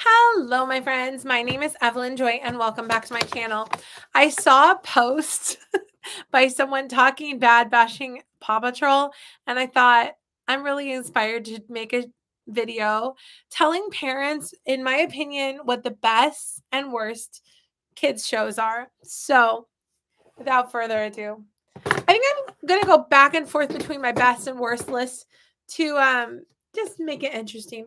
Hello, my friends. My name is Evelyn Joy, and welcome back to my channel. I saw a post by someone talking bad, bashing Paw Patrol, and I thought I'm really inspired to make a video telling parents, in my opinion, what the best and worst kids shows are. So, without further ado, I think I'm gonna go back and forth between my best and worst list to just make it interesting.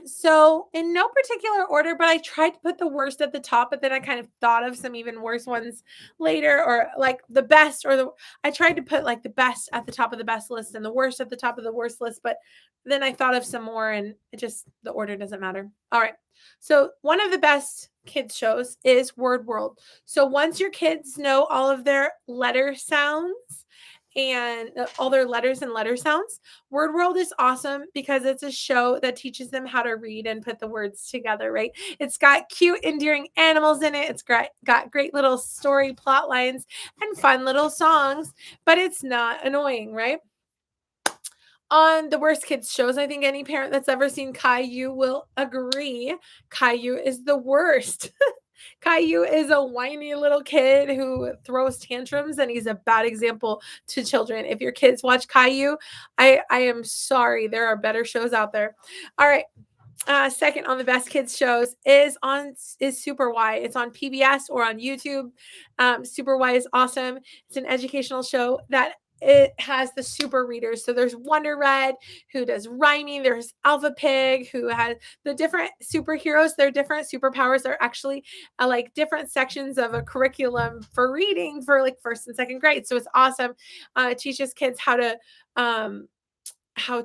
So in no particular order, but I tried to put the worst at the top, but then I kind of thought of some even worse ones later, or like the best, or the I tried to put like the best at the top of the best list and the worst at the top of the worst list, but then I thought of some more and it just the order doesn't matter. All right. So one of the best kids shows is Word World. So once your kids know all of their letter sounds and all their letters and letter sounds, Word World is awesome because it's a show that teaches them how to read and put the words together, right? It's got cute, endearing animals in it. It's got great little story plot lines and fun little songs, but it's not annoying, right? On the worst kids shows, I think any parent that's ever seen Caillou will agree. Caillou is the worst. Caillou is a whiny little kid who throws tantrums, and he's a bad example to children. If your kids watch Caillou, I am sorry. There are better shows out there. All right. Second on the best kids shows is Super Y. It's on PBS or on YouTube. Super Y is awesome. It's an educational show that it has the super readers. So there's Wonder Red who does rhyming. There's Alpha Pig who has the different superheroes. Their different superpowers are actually like different sections of a curriculum for reading for like first and second grade. So it's awesome. It teaches kids how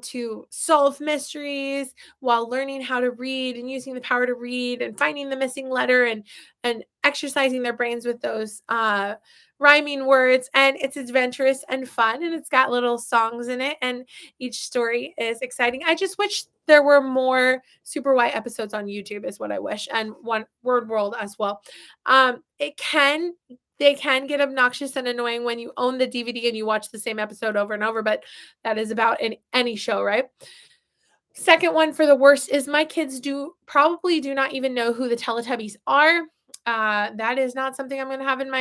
to solve mysteries while learning how to read and using the power to read and finding the missing letter and exercising their brains with those rhyming words. And it's adventurous and fun, and it's got little songs in it, and each story is exciting. I just wish there were more Super White episodes on YouTube is what I wish, and one Word World as well. They can get obnoxious and annoying when you own the DVD and you watch the same episode over and over, but that is about any show, right? Second one for the worst is my kids probably do not even know who the Teletubbies are. That is not something I'm going to have in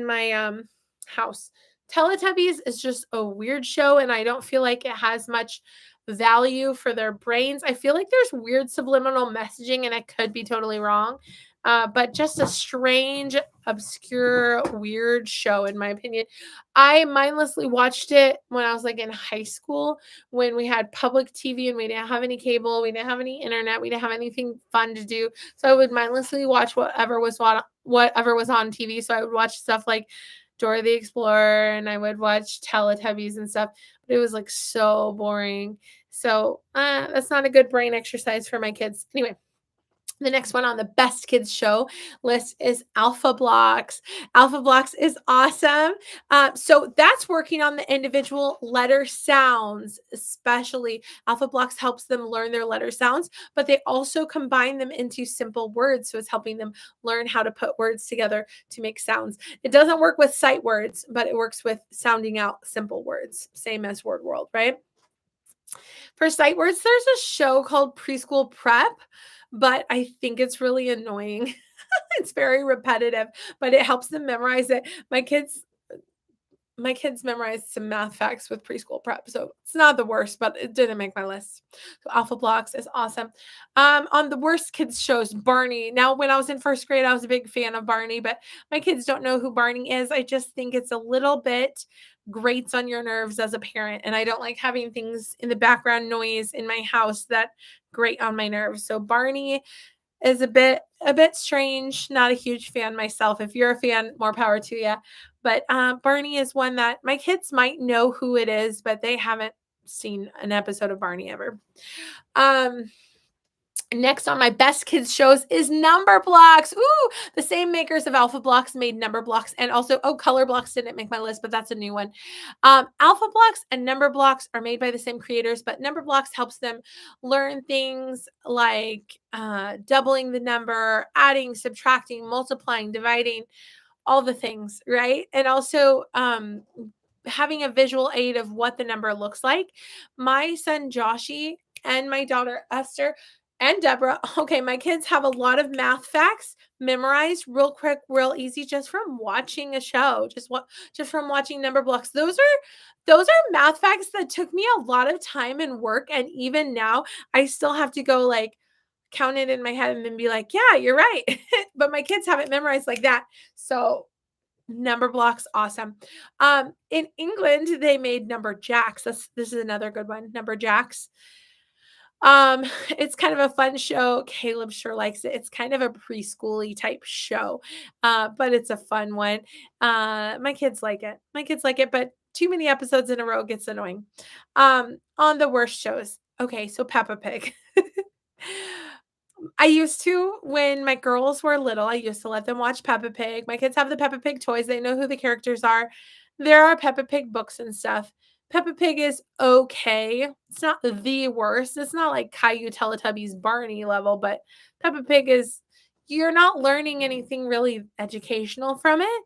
my house. Teletubbies is just a weird show, and I don't feel like it has much value for their brains. I feel like there's weird subliminal messaging, and I could be totally wrong. But just a strange, obscure, weird show, in my opinion. I mindlessly watched it when I was like in high school when we had public TV and we didn't have any cable, we didn't have any internet, we didn't have anything fun to do. So I would mindlessly watch whatever was on TV. So I would watch stuff like Dora the Explorer and I would watch Teletubbies and stuff. But it was like so boring. So that's not a good brain exercise for my kids. Anyway. The next one on the best kids show list is Alpha Blocks. Alpha Blocks is awesome. So that's working on the individual letter sounds, especially. Alpha Blocks helps them learn their letter sounds, but they also combine them into simple words. So it's helping them learn how to put words together to make sounds. It doesn't work with sight words, but it works with sounding out simple words, same as Word World, right? For sight words, there's a show called Preschool Prep, but I think it's really annoying. It's very repetitive, but it helps them memorize it. My kids memorized some math facts with Preschool Prep, so it's not the worst, but it didn't make my list. So Alpha Blocks is awesome. On the worst kids shows, Barney. Now, when I was in first grade, I was a big fan of Barney, but my kids don't know who Barney is. I just think it's a little bit grates on your nerves as a parent, and I don't like having things in the background noise in my house that grate on my nerves. So Barney is a bit strange. Not a huge fan myself. If you're a fan, more power to you. But Barney is one that my kids might know who it is, but they haven't seen an episode of Barney ever. Next on my best kids shows is Number Blocks. Ooh, the same makers of Alpha Blocks made Number Blocks, and also Color Blocks didn't make my list, but that's a new one. Alpha Blocks and Number Blocks are made by the same creators, but Number Blocks helps them learn things like doubling the number, adding, subtracting, multiplying, dividing, all the things, right? And also having a visual aid of what the number looks like. My son Joshy and my daughter Esther and Deborah. Okay, my kids have a lot of math facts memorized real quick, real easy, just from watching a show, just from watching number blocks. Those are math facts that took me a lot of time and work, and even now I still have to go like count it in my head and then be like, yeah, you're right. But my kids have it memorized like that. So number blocks, awesome. In England, they made number jacks. This is another good one. Number jacks. Um, it's kind of a fun show. Caleb sure likes it. It's kind of a preschooly type show, but it's a fun one. My kids like it. My kids like it, but too many episodes in a row gets annoying. On the worst shows. Okay, so Peppa Pig. I used to, when my girls were little, I used to let them watch Peppa Pig. My kids have the Peppa Pig toys. They know who the characters are. There are Peppa Pig books and stuff. Peppa Pig is okay. It's not the worst. It's not like Caillou, Teletubbies, Barney level, but Peppa Pig is, you're not learning anything really educational from it.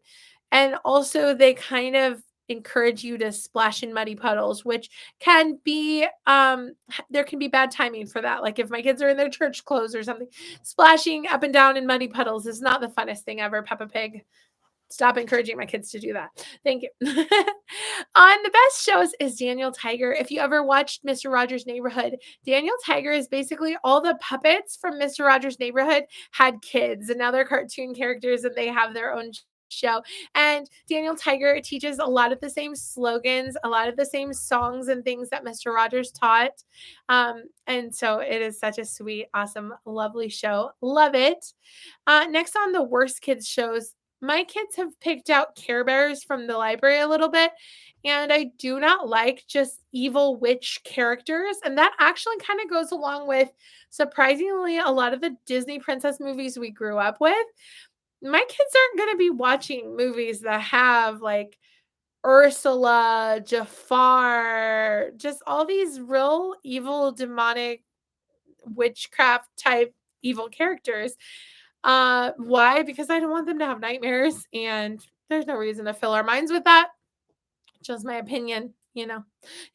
And also, they kind of encourage you to splash in muddy puddles, which can be there can be bad timing for that. Like if my kids are in their church clothes or something, splashing up and down in muddy puddles is not the funnest thing ever. Peppa Pig, stop encouraging my kids to do that. Thank you. On the best shows is Daniel Tiger. If you ever watched Mr. Rogers' Neighborhood, Daniel Tiger is basically all the puppets from Mr. Rogers' Neighborhood had kids, and now they're cartoon characters and they have their own show. And Daniel Tiger teaches a lot of the same slogans, a lot of the same songs and things that Mr. Rogers taught. And so it is such a sweet, awesome, lovely show. Love it. Next on the worst kids shows, my kids have picked out Care Bears from the library a little bit, and I do not like just evil witch characters. And that actually kind of goes along with, surprisingly, a lot of the Disney princess movies we grew up with. My kids aren't going to be watching movies that have like Ursula, Jafar, just all these real evil, demonic, witchcraft type evil characters. Why? Because I don't want them to have nightmares, and there's no reason to fill our minds with that. Just my opinion. You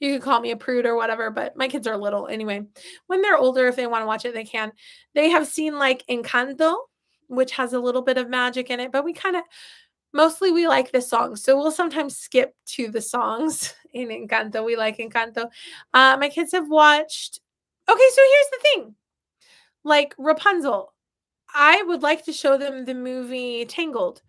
can call me a prude or whatever, but my kids are little anyway. When they're older, if they want to watch it, they can. They have seen like Encanto, which has a little bit of magic in it, but mostly we like the songs. So we'll sometimes skip to the songs in Encanto. We like Encanto. My kids have watched. Okay, so here's the thing. Like Rapunzel, I would like to show them the movie Tangled,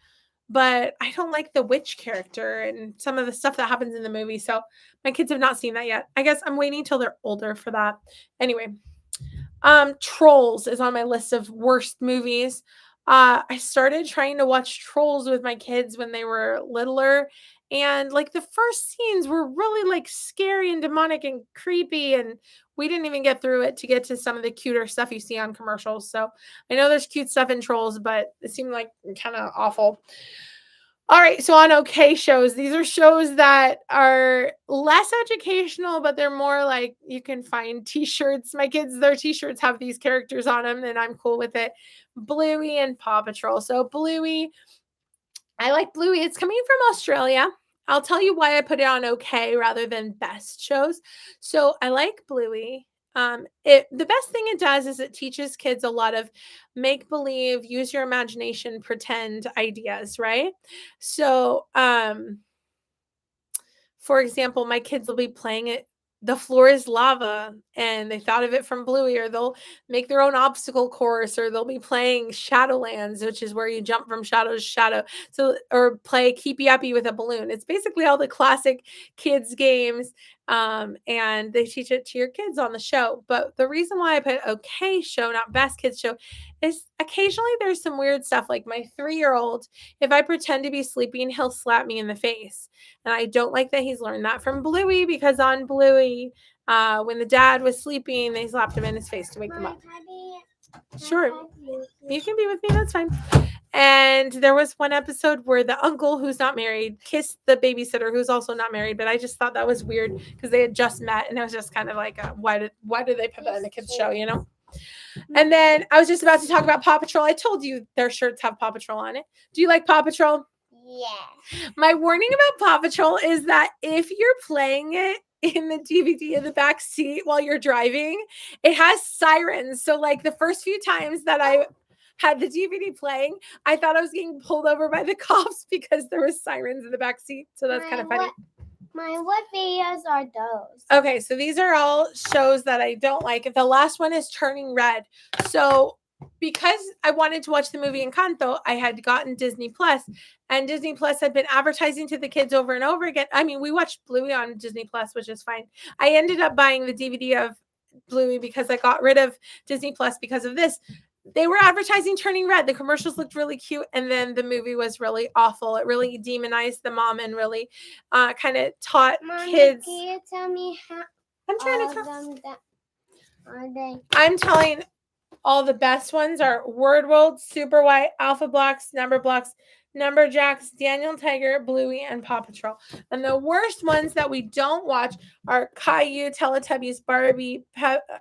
but I don't like the witch character and some of the stuff that happens in the movie. So my kids have not seen that yet. I guess I'm waiting till they're older for that. Anyway, Trolls is on my list of worst movies. I started trying to watch Trolls with my kids when they were littler, and like the first scenes were really like scary and demonic and creepy, and we didn't even get through it to get to some of the cuter stuff you see on commercials. So I know there's cute stuff in Trolls, but it seemed like kind of awful. All right, so on okay shows, these are shows that are less educational, but they're more like you can find t-shirts. My kids, their t-shirts have these characters on them, and I'm cool with it. Bluey and Paw Patrol. So Bluey, I like Bluey. It's coming from Australia. I'll tell you why I put it on okay rather than best shows. So I like Bluey. The best thing it does is it teaches kids a lot of make believe, use your imagination, pretend ideas, right? So, for example, my kids will be playing it. The floor is lava, and they thought of it from Bluey, or they'll make their own obstacle course, or they'll be playing Shadowlands, which is where you jump from shadow to shadow. So, or play Keepy Uppy with a balloon. It's basically all the classic kids games, and they teach it to your kids on the show. But the reason why I put okay show, not best kids show, is occasionally there's some weird stuff. Like my 3-year-old, if I pretend to be sleeping, he'll slap me in the face. And I don't like that he's learned that from Bluey, because on Bluey, when the dad was sleeping, they slapped him in his face to wake him up. Sure. You can be with me. That's fine. And there was one episode where the uncle who's not married kissed the babysitter who's also not married. But I just thought that was weird because they had just met. And it was just kind of like, why did they put that in a kid's show, And then I was just about to talk about Paw Patrol. I told you their shirts have Paw Patrol on it. Do you like Paw Patrol? Yeah. My warning about Paw Patrol is that if you're playing it in the DVD in the back seat while you're driving. It has sirens. So like the first few times that I had the DVD playing, I thought I was getting pulled over by the cops because there was sirens in the back seat. So that's kind of funny. What videos are those? Okay, so these are all shows that I don't like. The last one is Turning Red. So because I wanted to watch the movie Encanto, I had gotten Disney Plus, and Disney Plus had been advertising to the kids over and over again. I mean, we watched Bluey on Disney Plus, which is fine. I ended up buying the DVD of Bluey because I got rid of Disney Plus because of this. They were advertising Turning Red. The commercials looked really cute, and then the movie was really awful. It really demonized the mom and really kind of taught kids. Can you tell me how? I'm trying to tell. Are they? I'm telling. All the best ones are Word World, Super White, Alpha Blocks, Numberjacks, Daniel Tiger, Bluey, and Paw Patrol. And the worst ones that we don't watch are Caillou, Teletubbies,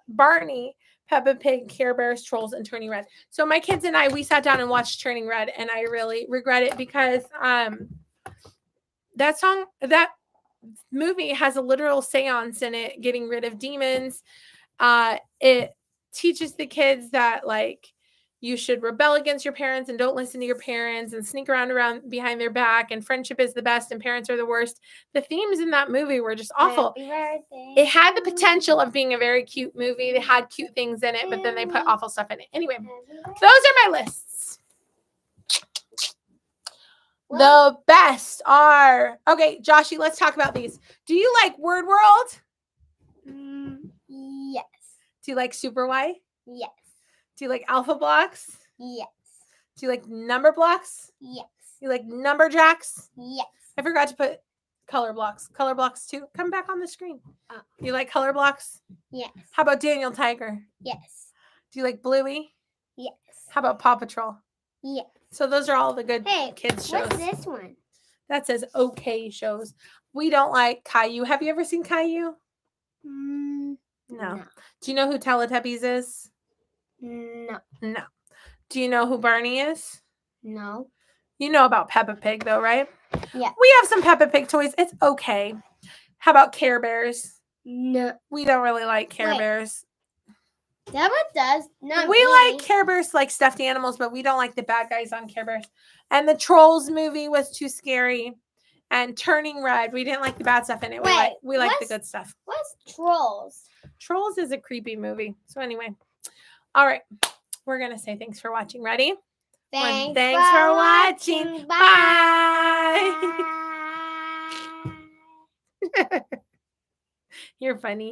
Barney, Peppa Pig, Care Bears, Trolls, and Turning Red. So my kids and I, we sat down and watched Turning Red, and I really regret it because that movie has a literal seance in it, getting rid of demons. It teaches the kids that like you should rebel against your parents and don't listen to your parents and sneak around behind their back, and friendship is the best and parents are the worst. The themes in that movie were just awful. It had the potential of being a very cute movie. They had cute things in it, but then they put awful stuff in it. Anyway, those are my lists. The best are, okay, Joshy, let's talk about these. Do you like Word World? Yes. Do you like Super Y? Yes. Do you like Alpha Blocks? Yes. Do you like Number Blocks? Yes. Do you like Numberjacks? Yes. I forgot to put Color Blocks. Color Blocks too. Come back on the screen. Oh. You like Color Blocks? Yes. How about Daniel Tiger? Yes. Do you like Bluey? Yes. How about Paw Patrol? Yes. So those are all the good kids shows. What's this one? That says okay shows. We don't like Caillou. Have you ever seen Caillou? No. Do you know who Teletubbies is? No. No. Do you know who Barney is? No. You know about Peppa Pig though, right? Yeah. We have some Peppa Pig toys. It's okay. How about Care Bears? No. We don't really like Care Bears. Deborah does. Not we me. like Care Bears, like stuffed animals, but we don't like the bad guys on Care Bears. And the Trolls movie was too scary. And Turning Red, we didn't like the bad stuff in it. We like the good stuff. What's Trolls? Trolls is a creepy movie. So anyway, all right. We're going to say thanks for watching. Ready? Thanks for watching. Bye. You're funny.